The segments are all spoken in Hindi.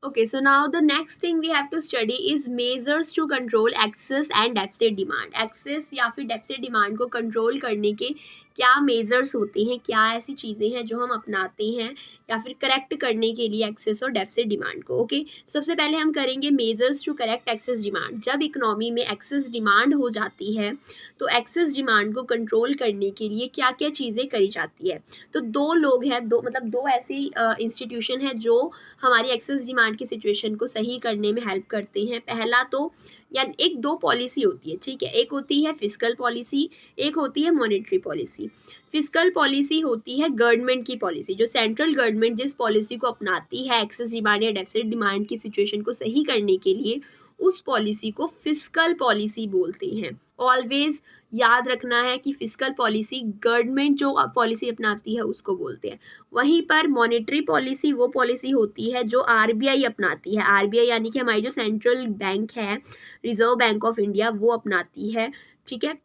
Okay, so now the next thing we have to study is measures to control excess and deficit demand. Excess या फिर deficit demand को control करने के क्या measures होते हैं, क्या ऐसी चीज़ें हैं जो हम अपनाते हैं या फिर करेक्ट करने के लिए एक्सेस और डेफिसिट डिमांड को. ओके, सबसे पहले हम करेंगे measures to correct excess demand. जब इकोनॉमी में एक्सेस डिमांड हो जाती है तो एक्सेस डिमांड को कंट्रोल करने के लिए क्या क्या चीज़ें करी जाती है. तो दो लोग हैं, दो ऐसी इंस्टीट्यूशन है जो हमारी एक्सेस डिमांड की सिचुएशन को सही करने में हेल्प करते हैं. पहला तो या एक दो पॉलिसी होती है, ठीक है. एक होती है फिस्कल पॉलिसी, एक होती है मॉनेटरी पॉलिसी. फिस्कल पॉलिसी होती है गवर्नमेंट की पॉलिसी, जो सेंट्रल गवर्नमेंट जिस पॉलिसी को अपनाती है एक्सेस डिमांड या डेफिसिट डिमांड की सिचुएशन को सही करने के लिए, उस पॉलिसी को फिस्कल पॉलिसी बोलते हैं. ऑलवेज याद रखना है कि फिस्कल पॉलिसी गवर्नमेंट जो पॉलिसी अपनाती है उसको बोलते हैं. वहीं पर मॉनेटरी पॉलिसी वो पॉलिसी होती है जो आरबीआई अपनाती है. आरबीआई यानी कि हमारी जो सेंट्रल बैंक है, रिजर्व बैंक ऑफ इंडिया, वो अपनाती है. ठीक है,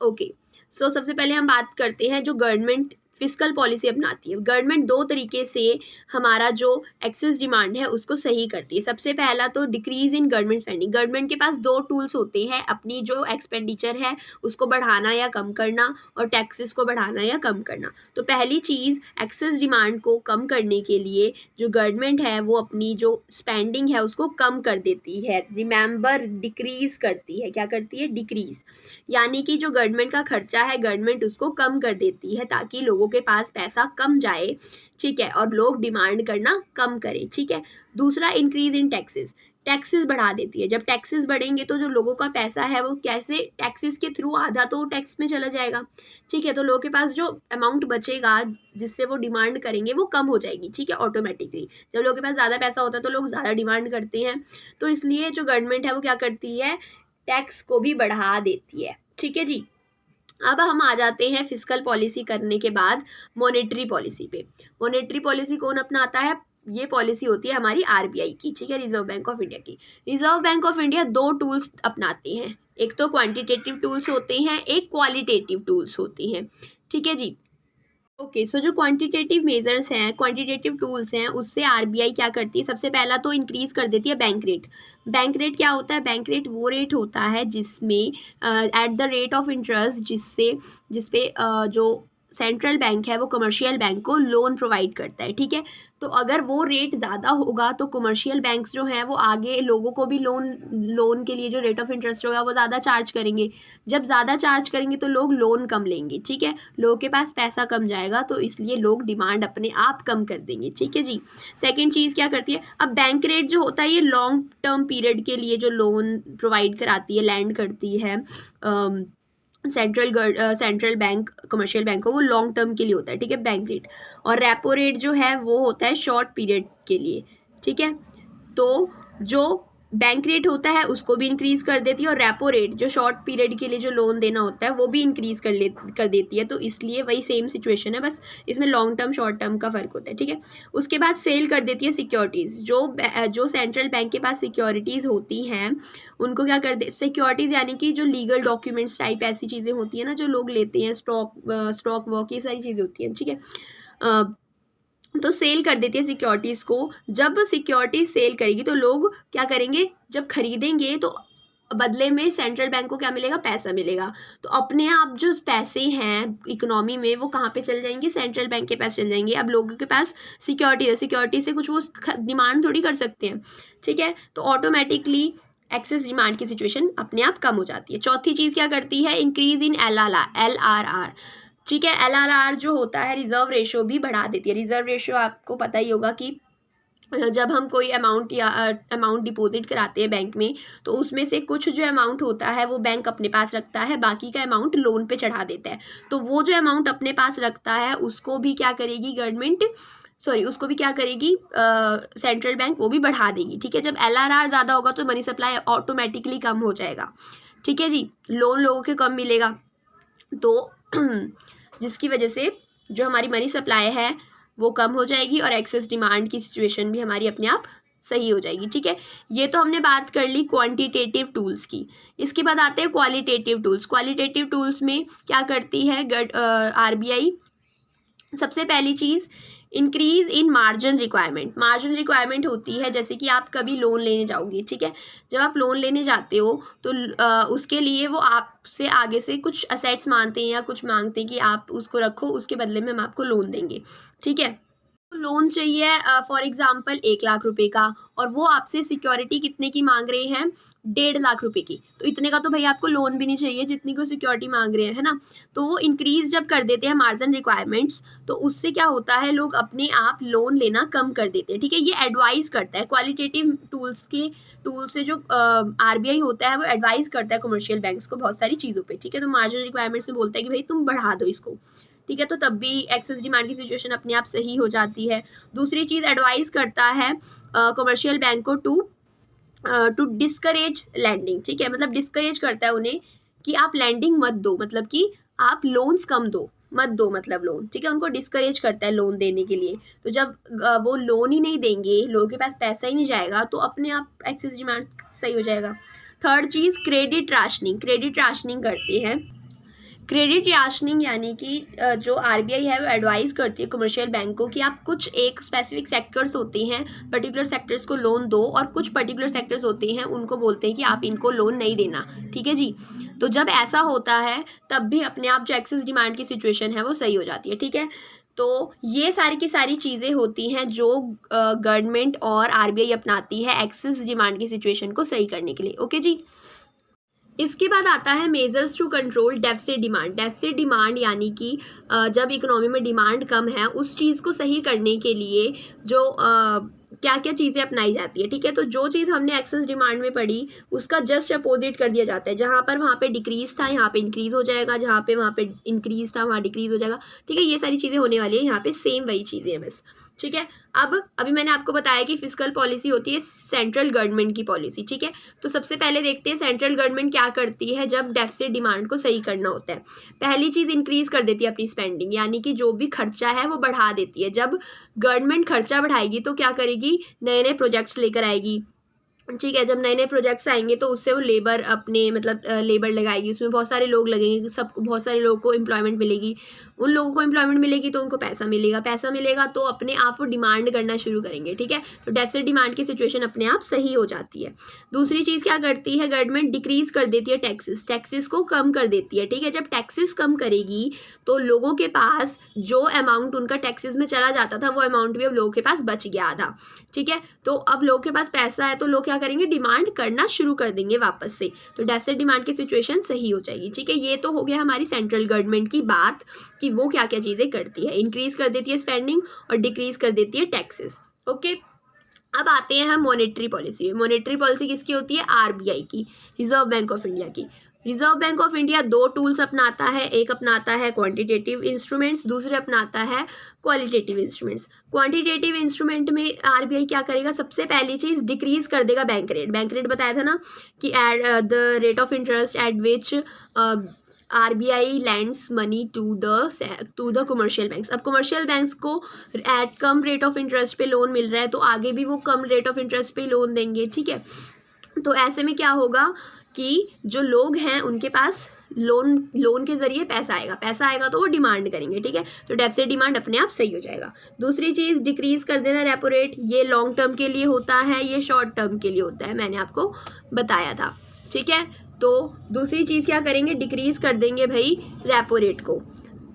ओके. सो सबसे पहले हम बात करते हैं जो गवर्नमेंट फिस्कल पॉलिसी अपनाती है. गवर्नमेंट दो तरीके से हमारा जो एक्सेस डिमांड है उसको सही करती है. सबसे पहला तो decrease in government spending. Government के पास दो टूल्स होते हैं अपनी जो एक्सपेंडिचर है उसको बढ़ाना या कम करना, और टैक्सेस को बढ़ाना या कम करना. तो पहली चीज़, एक्सेस डिमांड को कम करने के लिए जो गवर्नमेंट है वो अपनी जो स्पेंडिंग है उसको कम कर देती है. रिमेंबर, डिक्रीज करती है. क्या करती है? डिक्रीज. यानी कि जो गवर्नमेंट का खर्चा है गवर्नमेंट उसको कम कर देती है ताकि लोगों के पास पैसा कम जाए, ठीक है, और लोग डिमांड करना कम करें. ठीक है. दूसरा, इंक्रीज इन टैक्सेस. टैक्सेस बढ़ा देती है. जब टैक्सेस बढ़ेंगे तो जो लोगों का पैसा है वो कैसे, टैक्सेस के थ्रू आधा तो टैक्स में चला जाएगा. ठीक है, तो लोगों के पास जो अमाउंट बचेगा जिससे वो डिमांड करेंगे वो कम हो जाएगी. ठीक है, ऑटोमेटिकली. जब लोगों के पास ज़्यादा पैसा होता है तो लोग ज़्यादा डिमांड करते हैं. तो इसलिए जो गवर्नमेंट है वो क्या करती है, टैक्स को भी बढ़ा देती है. ठीक है जी. अब हम आ जाते हैं फिस्कल पॉलिसी करने के बाद मॉनेटरी पॉलिसी पे. मॉनेटरी पॉलिसी कौन अपनाता है? ये पॉलिसी होती है हमारी आरबीआई की, ठीक है, रिजर्व बैंक ऑफ इंडिया की. रिजर्व बैंक ऑफ इंडिया दो टूल्स अपनाते हैं. एक तो क्वांटिटेटिव टूल्स होते हैं, एक क्वालिटेटिव टूल्स होती हैं. ठीक है जी. ओके, सो जो क्वांटिटेटिव मेजर्स हैं, क्वांटिटेटिव टूल्स हैं, उससे आरबीआई क्या करती है? सबसे पहला तो इंक्रीज कर देती है बैंक रेट. बैंक रेट क्या होता है? बैंक रेट वो रेट होता है जिसमें eight the rate of interest जिसपे जो सेंट्रल बैंक है वो कमर्शियल बैंक को लोन प्रोवाइड करता है. ठीक है, तो अगर वो रेट ज़्यादा होगा तो कमर्शियल बैंक्स जो हैं वो आगे लोगों को भी लोन के लिए जो रेट ऑफ इंटरेस्ट होगा वो ज़्यादा चार्ज करेंगे. जब ज़्यादा चार्ज करेंगे तो लोग लोन कम लेंगे. ठीक है, लोगों के पास पैसा कम जाएगा तो इसलिए लोग डिमांड अपने आप कम कर देंगे. ठीक है जी. सेकंड चीज़ क्या करती है? अब बैंक रेट जो होता है ये लॉन्ग टर्म पीरियड के लिए जो लोन प्रोवाइड कराती है, लैंड करती है सेंट्रल बैंक कमर्शियल बैंक को, वो लॉन्ग टर्म के लिए होता है. ठीक है, बैंक रेट. और रेपो रेट जो है वो होता है शॉर्ट पीरियड के लिए. ठीक है, तो जो बैंक रेट होता है उसको भी इंक्रीज़ कर देती है, और रेपो रेट जो शॉर्ट पीरियड के लिए जो लोन देना होता है वो भी इंक्रीज़ कर देती है. तो इसलिए वही सेम सिचुएशन है, बस इसमें लॉन्ग टर्म शॉर्ट टर्म का फ़र्क होता है. ठीक है, उसके बाद सेल कर देती है सिक्योरिटीज़. जो सेंट्रल बैंक के पास सिक्योरिटीज़ होती हैं उनको क्या कर दे, सिक्योरिटीज़ यानी कि जो लीगल डॉक्यूमेंट्स टाइप ऐसी चीज़ें होती हैं ना जो लोग लेते हैं, स्टॉक वॉक, ये सारी चीज़ें होती हैं. ठीक है, तो सेल कर देती है सिक्योरिटीज़ को. जब सिक्योरिटीज सेल करेगी तो लोग क्या करेंगे, जब खरीदेंगे तो बदले में सेंट्रल बैंक को क्या मिलेगा? पैसा मिलेगा. तो अपने आप जो पैसे हैं इकोनॉमी में वो कहाँ पे चल जाएंगे? सेंट्रल बैंक के पास चल जाएंगे. अब लोगों के पास सिक्योरिटी है, सिक्योरिटी से कुछ वो डिमांड थोड़ी कर सकते हैं. ठीक है, तो ऑटोमेटिकली एक्सेस डिमांड की सिचुएशन अपने आप कम हो जाती है. चौथी चीज़ क्या करती है? Increase in LRR. ठीक है, LRR जो होता है रिजर्व रेशो भी बढ़ा देती है. रिजर्व रेशो आपको पता ही होगा कि जब हम कोई अमाउंट डिपॉजिट कराते हैं बैंक में तो उसमें से कुछ जो अमाउंट होता है वो बैंक अपने पास रखता है, बाकी का अमाउंट लोन पे चढ़ा देता है. तो वो जो अमाउंट अपने पास रखता है उसको भी क्या करेगी गवर्नमेंट, उसको भी क्या करेगी सेंट्रल बैंक, वो भी बढ़ा देगी. ठीक है, जब LRR ज़्यादा होगा तो मनी सप्लाई ऑटोमेटिकली कम हो जाएगा. ठीक है जी, लोन लोगों के कम मिलेगा तो जिसकी वजह से जो हमारी मनी सप्लाई है वो कम हो जाएगी और एक्सेस डिमांड की सिचुएशन भी हमारी अपने आप सही हो जाएगी. ठीक है, ये तो हमने बात कर ली क्वांटिटेटिव टूल्स की. इसके बाद आते हैं क्वालिटेटिव टूल्स. क्वालिटेटिव टूल्स में क्या करती है आरबीआई? सबसे पहली चीज़, increase in margin requirement. Margin requirement होती है जैसे कि आप कभी लोन लेने जाओगे, ठीक है, जब आप लोन लेने जाते हो तो उसके लिए वो आपसे आगे से कुछ असेट्स मांगते हैं या कुछ मांगते हैं कि आप उसको रखो, उसके बदले में हम आपको लोन देंगे, ठीक है। लोन चाहिए फॉर एग्जाम्पल 1 लाख रुपए का, और वो आपसे सिक्योरिटी कितने की मांग रहे हैं, 1.5 लाख रुपए की, तो इतने का तो भाई आपको लोन भी नहीं चाहिए जितनी को सिक्योरिटी मांग रहे हैं, है ना। तो वो इंक्रीज जब कर देते हैं मार्जिन रिक्वायरमेंट्स, तो उससे क्या होता है, लोग अपने आप लोन लेना कम कर देते हैं, ठीक है। ये एडवाइस करता है क्वालिटेटिव टूल से जो आरबीआई होता है वो एडवाइस करता है कमर्शियल बैंक्स को बहुत सारी चीज़ों पे, ठीक है। तो मार्जिन रिक्वायरमेंट्स में बोलता है कि भाई तुम बढ़ा दो इसको, ठीक है, तो तब भी एक्सेस डिमांड की सिचुएशन अपने आप सही हो जाती है। दूसरी चीज़ एडवाइस करता है कमर्शियल बैंक को टू डिस्करेज लैंडिंग, ठीक है, मतलब डिस्करेज करता है उन्हें कि आप लैंडिंग मत दो, मतलब कि आप लोन्स कम दो, मत दो मतलब लोन, ठीक है, उनको डिस्करेज करता है लोन देने के लिए। तो जब वो लोन ही नहीं देंगे, लोगों के पास पैसा ही नहीं जाएगा, तो अपने आप एक्सेस डिमांड सही हो जाएगा। थर्ड चीज़ क्रेडिट राशनिंग। क्रेडिट राशनिंग करते हैं। क्रेडिट राशनिंग यानी कि जो आरबीआई है वो एडवाइस करती है कमर्शियल बैंक को कि आप कुछ एक स्पेसिफिक सेक्टर्स होते हैं, पर्टिकुलर सेक्टर्स को लोन दो, और कुछ पर्टिकुलर सेक्टर्स होते हैं उनको बोलते हैं कि आप इनको लोन नहीं देना, ठीक है जी। तो जब ऐसा होता है तब भी अपने आप जो एक्सेस डिमांड की सिचुएशन है वो सही हो जाती है, ठीक है। तो ये सारी की सारी चीज़ें होती हैं जो गवर्नमेंट और आरबीआई अपनाती है एक्सेस डिमांड की सिचुएशन को सही करने के लिए, ओके जी। इसके बाद आता है measures to control deficit demand. Deficit demand यानी कि जब इकोनॉमी में डिमांड कम है उस चीज़ को सही करने के लिए जो क्या क्या चीज़ें अपनाई जाती है, ठीक है। तो जो चीज़ हमने एक्सेस डिमांड में पढ़ी उसका जस्ट अपोजिट कर दिया जाता है, जहाँ पर वहाँ पे डिक्रीज था यहाँ पे इंक्रीज हो जाएगा, जहाँ पे वहाँ पे इंक्रीज था वहाँ डिक्रीज हो जाएगा, ठीक है। ये सारी चीज़ें होने वाली है यहाँ पे, सेम वही चीज़ें हैं बस, ठीक है। अब अभी मैंने आपको बताया कि फिस्कल पॉलिसी होती है सेंट्रल गवर्नमेंट की पॉलिसी, ठीक है। तो सबसे पहले देखते हैं सेंट्रल गवर्नमेंट क्या करती है जब डेफिसिट डिमांड को सही करना होता है। पहली चीज़ इंक्रीज कर देती है अपनी स्पेंडिंग, यानी कि जो भी खर्चा है वो बढ़ा देती है। जब गवर्नमेंट खर्चा बढ़ाएगी तो क्या करेगी, नए नए प्रोजेक्ट्स लेकर आएगी, ठीक है। जब नए नए प्रोजेक्ट्स आएंगे तो उससे वो लेबर अपने मतलब लेबर लगाएगी, उसमें बहुत सारे लोग लगेंगे, सबको बहुत सारे लोगों को एम्प्लॉयमेंट मिलेगी, उन लोगों को एम्प्लॉयमेंट मिलेगी तो उनको पैसा मिलेगा, पैसा मिलेगा तो अपने आप वो डिमांड करना शुरू करेंगे, ठीक है। तो डेफिसिट डिमांड की सिचुएशन अपने आप सही हो जाती है। दूसरी चीज़ क्या करती है, गवर्नमेंट डिक्रीज कर देती है टैक्सेस को कम कर देती है, ठीक है। जब टैक्सेस कम करेगी तो लोगों के पास जो अमाउंट उनका टैक्सेस में चला जाता था वो अमाउंट भी अब लोगों के पास बच गया था, ठीक है। तो अब लोगों के पास पैसा है तो लोग क्या करेंगे, डिमांड करना शुरू कर देंगे वापस से, तो डेफिसिट डिमांड की सिचुएशन सही हो जाएगी, ठीक है। ये तो हो गया हमारी सेंट्रल गवर्नमेंट की बात कि वो क्या क्या चीज़ें करती है, इंक्रीज कर देती है स्पेंडिंग और डिक्रीज कर देती है टैक्सेस, ओके। अब आते हैं हम मॉनेटरी पॉलिसी में। मॉनेटरी पॉलिसी किसकी होती है, आरबीआई की, रिजर्व बैंक ऑफ इंडिया की। रिजर्व बैंक ऑफ इंडिया दो टूल्स अपनाता है, एक अपनाता है क्वांटिटेटिव इंस्ट्रूमेंट्स, दूसरे अपनाता है क्वालिटेटिव इंस्ट्रूमेंट्स। क्वांटिटेटिव इंस्ट्रूमेंट में आरबीआई क्या करेगा, सबसे पहली चीज़ डिक्रीज कर देगा बैंक रेट। बैंक रेट बताया था ना कि at the rate of interest at which RBI lends money to the commercial banks. अब कमर्शियल बैंक्स को एट कम रेट ऑफ इंटरेस्ट पे लोन मिल रहा है तो आगे भी वो कम रेट ऑफ इंटरेस्ट पे लोन देंगे, ठीक है। तो ऐसे में क्या होगा कि जो लोग हैं उनके पास लोन के जरिए पैसा आएगा तो वो डिमांड करेंगे, ठीक है। तो डेफिसिट डिमांड अपने आप सही हो जाएगा। दूसरी चीज़ डिक्रीज कर देना रेपो रेट, ये लॉन्ग टर्म के लिए होता है, ये शॉर्ट टर्म के लिए होता है, मैंने आपको बताया था, ठीक है। तो दूसरी चीज़ क्या करेंगे, डिक्रीज कर देंगे भाई रेपो रेट को।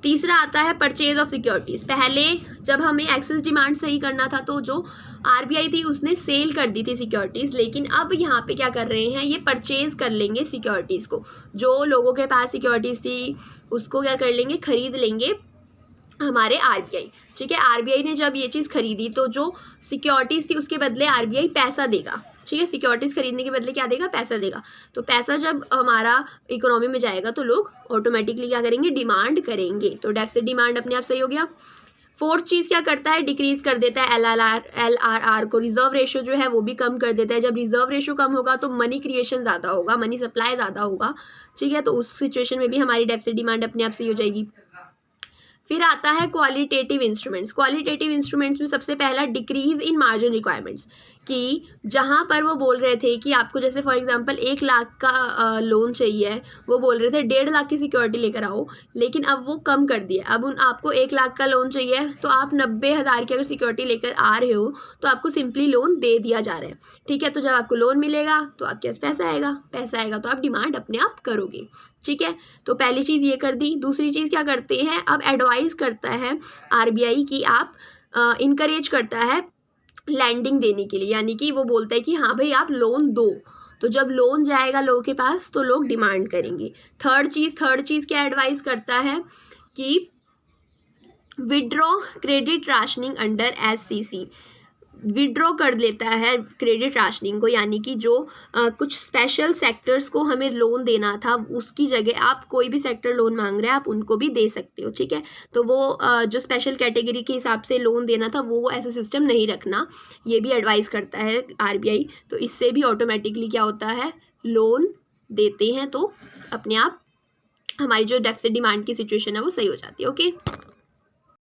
तीसरा आता है परचेज ऑफ सिक्योरिटीज़। पहले जब हमें एक्सेस डिमांड सही करना था तो जो आरबीआई थी उसने सेल कर दी थी सिक्योरिटीज़, लेकिन अब यहाँ पे क्या कर रहे हैं, ये परचेज कर लेंगे सिक्योरिटीज़ को। जो लोगों के पास सिक्योरिटीज़ थी उसको क्या कर लेंगे, खरीद लेंगे हमारे आरबीआई, ठीक है। आरबीआई ने जब ये चीज़ खरीदी तो जो सिक्योरिटीज़ थी उसके बदले आरबीआई पैसा देगा, ठीक है। सिक्योरिटीज़ खरीदने के बदले क्या देगा, पैसा देगा। तो पैसा जब हमारा इकोनॉमी में जाएगा तो लोग ऑटोमेटिकली क्या करेंगे, डिमांड करेंगे, तो डेफिसिट डिमांड अपने आप सही हो गया। फोर्थ चीज़ क्या करता है, डिक्रीज कर देता है एलआरआर को, रिजर्व रेशो जो है वो भी कम कर देता है। जब रिजर्व रेशो कम होगा तो मनी क्रिएशन ज़्यादा होगा, मनी सप्लाई ज़्यादा होगा, ठीक है। तो उस सिचुएशन में भी हमारी डेफिसिट डिमांड अपने आप सही हो जाएगी। फिर आता है क्वालिटेटिव इंस्ट्रूमेंट्स। क्वालिटेटिव इंस्ट्रूमेंट्स में सबसे पहला डिक्रीज इन मार्जिन रिक्वायरमेंट्स, कि जहाँ पर वो बोल रहे थे कि आपको जैसे फॉर एग्जांपल 1 लाख का लोन चाहिए, वो बोल रहे थे 1.5 लाख की सिक्योरिटी लेकर आओ, लेकिन अब वो कम कर दिया। अब आपको 1 लाख का लोन चाहिए तो आप 90,000 की अगर सिक्योरिटी लेकर आ रहे हो तो आपको सिंपली लोन दे दिया जा रहा है, ठीक है। तो जब आपको लोन मिलेगा तो आपके पास पैसा आएगा तो आप डिमांड अपने आप करोगे, ठीक है। तो पहली चीज़ ये कर दी। दूसरी चीज़ क्या करते हैं, अब एडवाइस करता है RBI की आप इनकरेज करता है लैंडिंग देने के लिए, यानी कि वो बोलता है कि हाँ भाई आप लोन दो। तो जब लोन जाएगा लोगों के पास तो लोग डिमांड करेंगे। थर्ड चीज़ क्या एडवाइस करता है कि withdraw credit rationing under SCC, withdraw कर लेता है क्रेडिट राशनिंग को, यानी कि जो कुछ स्पेशल सेक्टर्स को हमें लोन देना था उसकी जगह आप कोई भी सेक्टर लोन मांग रहे हैं आप उनको भी दे सकते हो, ठीक है। तो वो जो स्पेशल कैटेगरी के हिसाब से लोन देना था वो ऐसा सिस्टम नहीं रखना, ये भी एडवाइस करता है RBI। तो इससे भी ऑटोमेटिकली क्या होता है, लोन देते हैं तो अपने आप हमारी जो डेफिसिट डिमांड की सिचुएशन है वो सही हो जाती है। ओके।